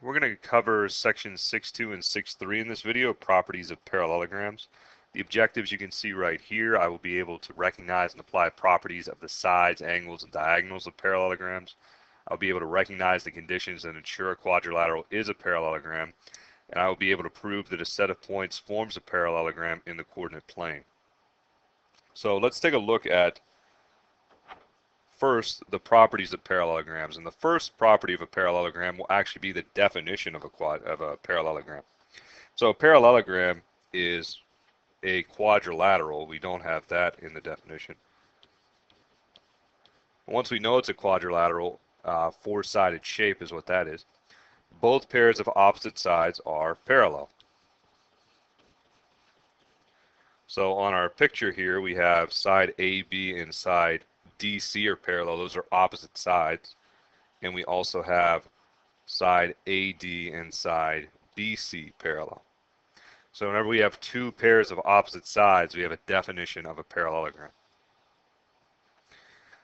We're going to cover sections 6.2 and 6.3 in this video, properties of parallelograms. The objectives you can see right here, I will be able to recognize and apply properties of the sides, angles, and diagonals of parallelograms. I'll be able to recognize the conditions and ensure a quadrilateral is a parallelogram, and I will be able to prove that a set of points forms a parallelogram in the coordinate plane. So let's take a look at first the properties of parallelograms, and the first property of a parallelogram will actually be the definition of a parallelogram. So a parallelogram is a quadrilateral. We don't have that in the definition. Once we know it's a quadrilateral, four-sided shape is what that is. Both pairs of opposite sides are parallel. So on our picture here we have side AB and side DC are parallel. Those are opposite sides. And we also have side AD and side BC parallel. So whenever we have two pairs of opposite sides, we have a definition of a parallelogram.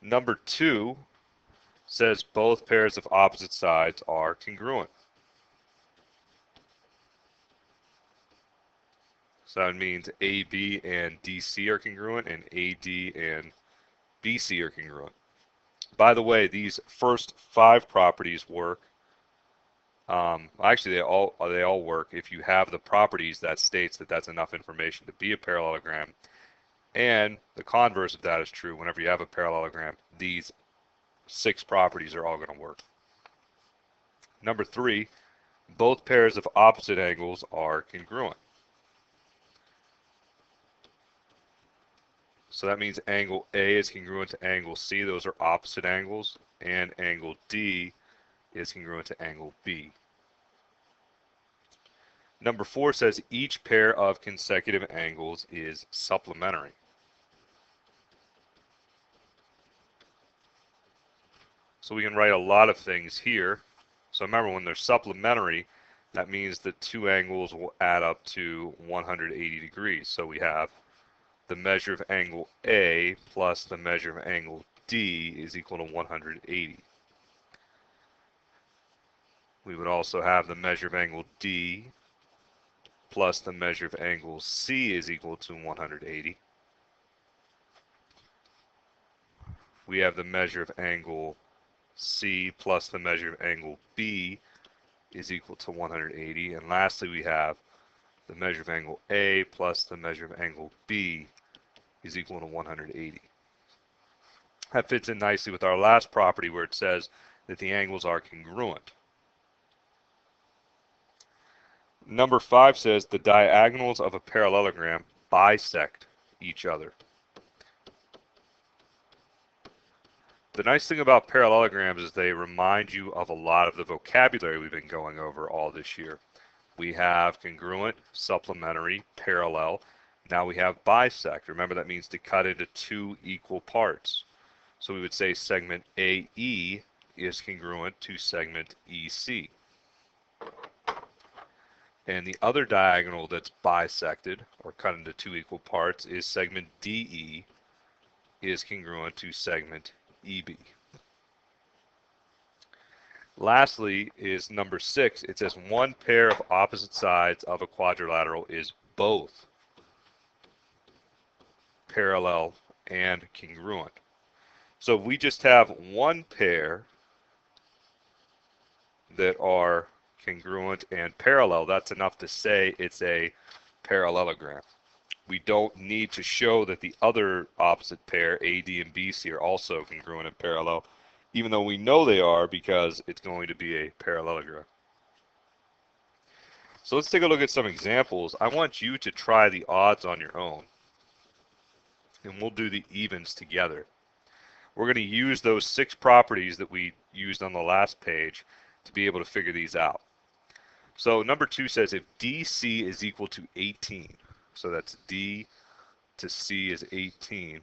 Number 2 says both pairs of opposite sides are congruent. So that means AB and DC are congruent and AD and BC are congruent. By the way, these first 5 properties work. Actually, they all work if you have the properties that states that that's enough information to be a parallelogram. And the converse of that is true. Whenever you have a parallelogram, these 6 properties are all going to work. Number 3, both pairs of opposite angles are congruent. So that means angle A is congruent to angle C. Those are opposite angles. And angle D is congruent to angle B. Number 4 says each pair of consecutive angles is supplementary. So we can write a lot of things here. So remember, when they're supplementary, that means that 2 angles will add up to 180 degrees. So we have the measure of angle A plus the measure of angle D is equal to 180. We would also have the measure of angle D plus the measure of angle C is equal to 180. We have the measure of angle C plus the measure of angle B is equal to 180. And lastly, we have the measure of angle A plus the measure of angle B is equal to 180. That fits in nicely with our last property where it says that the angles are congruent. Number 5 says the diagonals of a parallelogram bisect each other. The nice thing about parallelograms is they remind you of a lot of the vocabulary we've been going over all this year. We have congruent, supplementary, parallel. Now we have bisect. Remember, that means to cut into 2 equal parts. So we would say segment AE is congruent to segment EC. And the other diagonal that's bisected or cut into 2 equal parts is segment DE is congruent to segment EB. Lastly is number 6. It says one pair of opposite sides of a quadrilateral is both parallel and congruent. So if we just have one pair that are congruent and parallel, that's enough to say it's a parallelogram. We don't need to show that the other opposite pair, AD and BC, are also congruent and parallel, even though we know they are because it's going to be a parallelogram. So let's take a look at some examples. I want you to try the odds on your own, and we'll do the evens together. We're going to use those 6 properties that we used on the last page to be able to figure these out. So number 2 says if DC is equal to 18, so that's D to C is 18,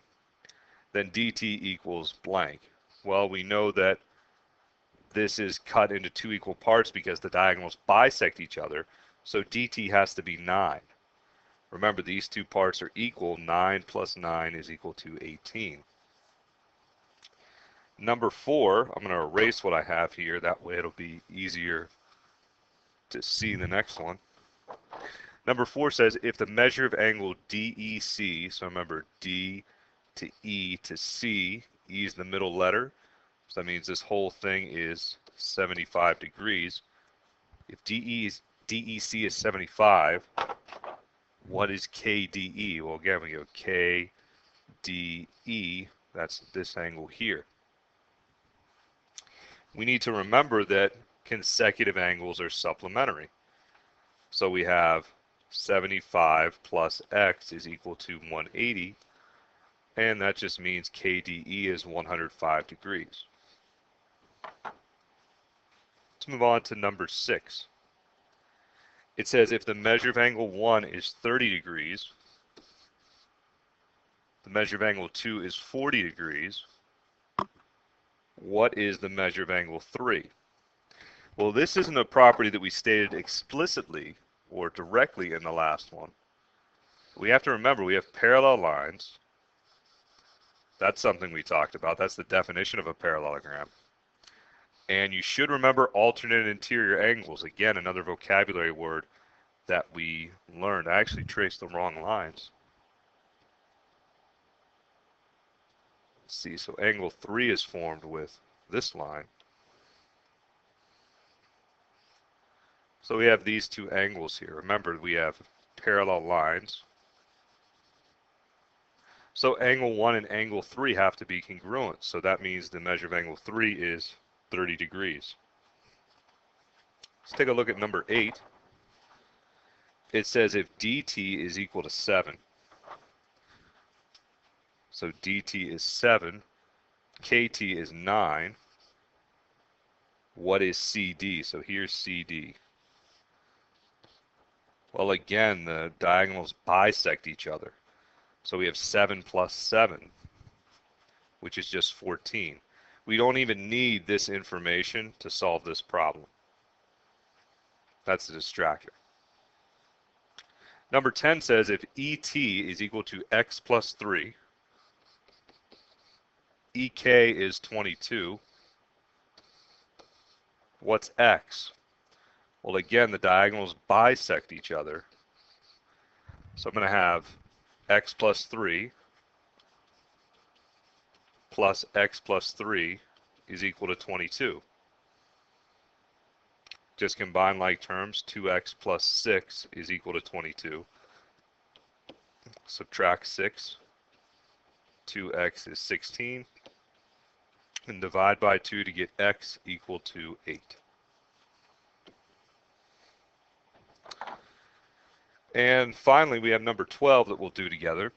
then DT equals blank. Well, we know that this is cut into 2 equal parts because the diagonals bisect each other, so DT has to be 9. Remember, these 2 parts are equal. 9 plus 9 is equal to 18. Number 4, I'm going to erase what I have here. That way it'll be easier to see the next one. Number 4 says if the measure of angle DEC, so remember D to E to C, E is the middle letter, so that means this whole thing is 75 degrees. If DEC is 75, what is KDE? Well, again, we go KDE, that's this angle here. We need to remember that consecutive angles are supplementary. So we have 75 plus x is equal to 180, and that just means KDE is 105 degrees. Let's move on to number 6. It says if the measure of angle 1 is 30 degrees, the measure of angle 2 is 40 degrees, what is the measure of angle 3? Well, this isn't a property that we stated explicitly or directly in the last one. We have to remember we have parallel lines. That's something we talked about. That's the definition of a parallelogram. And you should remember alternate interior angles. Again, another vocabulary word that we learned. I actually traced the wrong lines. Let's see, so angle 3 is formed with this line. So we have these two angles here. Remember, we have parallel lines. So angle 1 and angle 3 have to be congruent. So that means the measure of angle 3 is 30 degrees. Let's take a look at number 8. It says if dt is equal to 7. So dt is 7. kt is 9. What is CD? So here's CD. Well, again, the diagonals bisect each other. So we have 7 plus 7, which is just 14. We don't even need this information to solve this problem. That's a distractor. Number 10 says if ET is equal to x plus 3, EK is 22, what's x? Well, again, the diagonals bisect each other. So I'm going to have x plus 3 plus x plus 3 is equal to 22. Just combine like terms, 2x plus 6 is equal to 22. Subtract 6, 2x is 16, and divide by 2 to get x equal to 8. And finally, we have number 12 that we'll do together.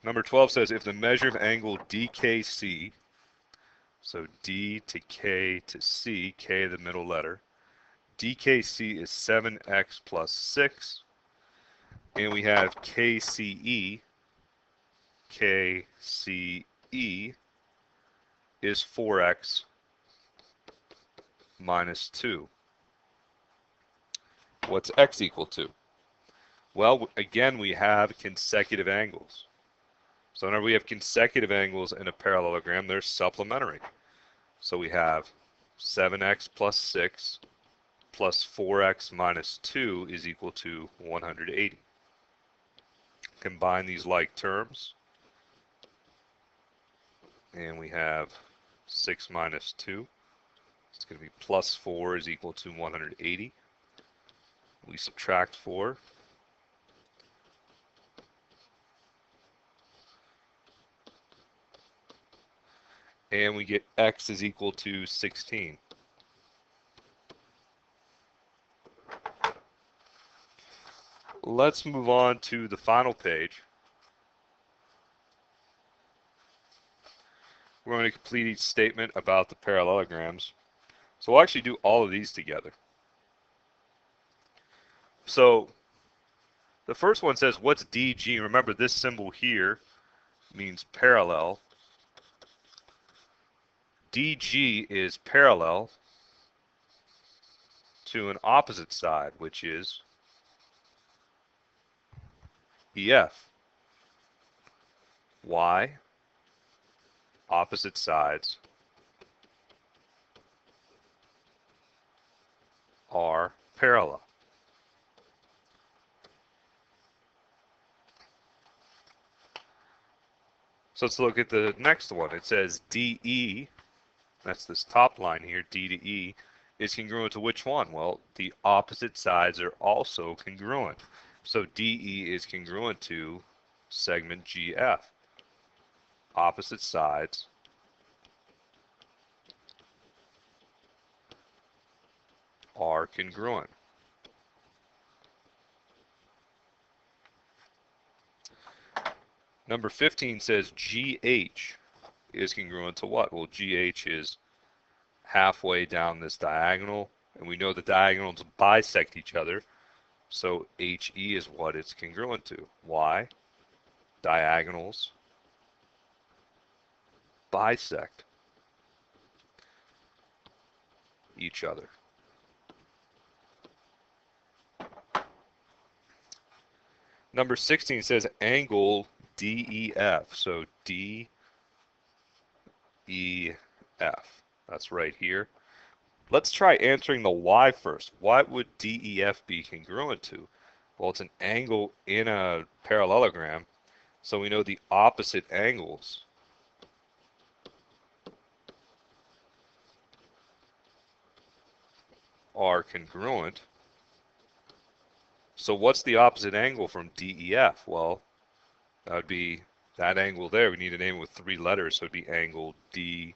Number 12 says if the measure of angle DKC, so D to K to C, K the middle letter, DKC is 7x plus 6, and we have KCE, KCE is 4x minus 2. What's x equal to? Well, again, we have consecutive angles. So whenever we have consecutive angles in a parallelogram, they're supplementary. So we have 7x plus 6 plus 4x minus 2 is equal to 180. Combine these like terms, and we have 6 minus 2. It's going to be plus 4 is equal to 180. We subtract 4. And we get x is equal to 16. Let's move on to the final page. We're going to complete each statement about the parallelograms. So we'll actually do all of these together. So the first one says, what's DG? Remember, this symbol here means parallel. DG is parallel to an opposite side, which is EF. Why? Opposite sides are parallel. So let's look at the next one. It says DE, that's this top line here, D to E, is congruent to which one? Well, the opposite sides are also congruent. So DE is congruent to segment GF. Opposite sides are congruent. Number 15 says GH is congruent to what? Well, GH is halfway down this diagonal, and we know the diagonals bisect each other, so HE is what it's congruent to. Why? Diagonals bisect each other. Number 16 says angle DEF, so DEF, that's right here. Let's try answering the why first. What would DEF be congruent to? Well, it's an angle in a parallelogram, so we know the opposite angles are congruent. So what's the opposite angle from DEF? Well, that would be that angle there. We need a name with 3 letters, so it would be angle DGF.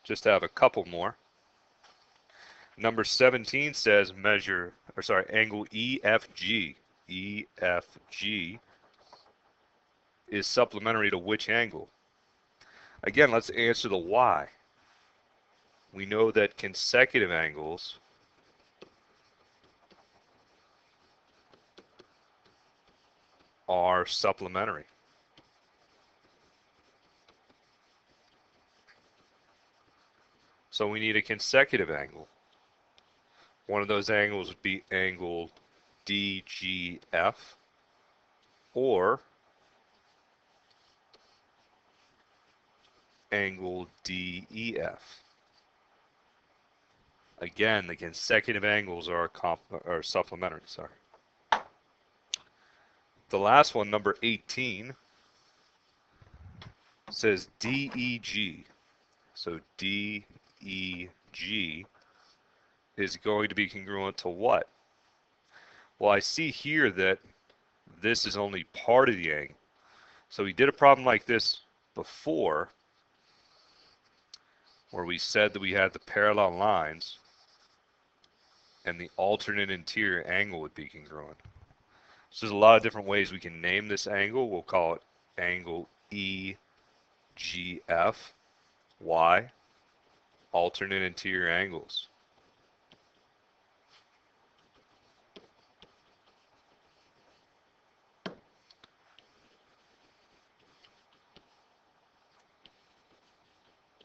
Just have a couple more. Number 17 says angle EFG. EFG is supplementary to which angle? Again, let's answer the why. We know that consecutive angles are supplementary. So we need a consecutive angle. One of those angles would be angle DGF or angle DEF. Again, the consecutive angles are supplementary. Sorry. The last one, number 18, says DEG. So DEG is going to be congruent to what? Well, I see here that this is only part of the angle. So we did a problem like this before, where we said that we had the parallel lines and the alternate interior angle would be congruent. So there's a lot of different ways we can name this angle. We'll call it angle EGF. Why? Alternate interior angles.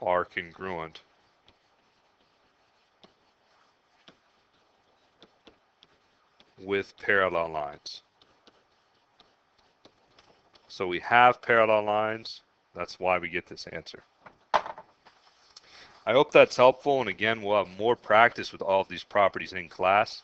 Are congruent with parallel lines. So we have parallel lines. That's why we get this answer. I hope that's helpful, and again, we'll have more practice with all of these properties in class.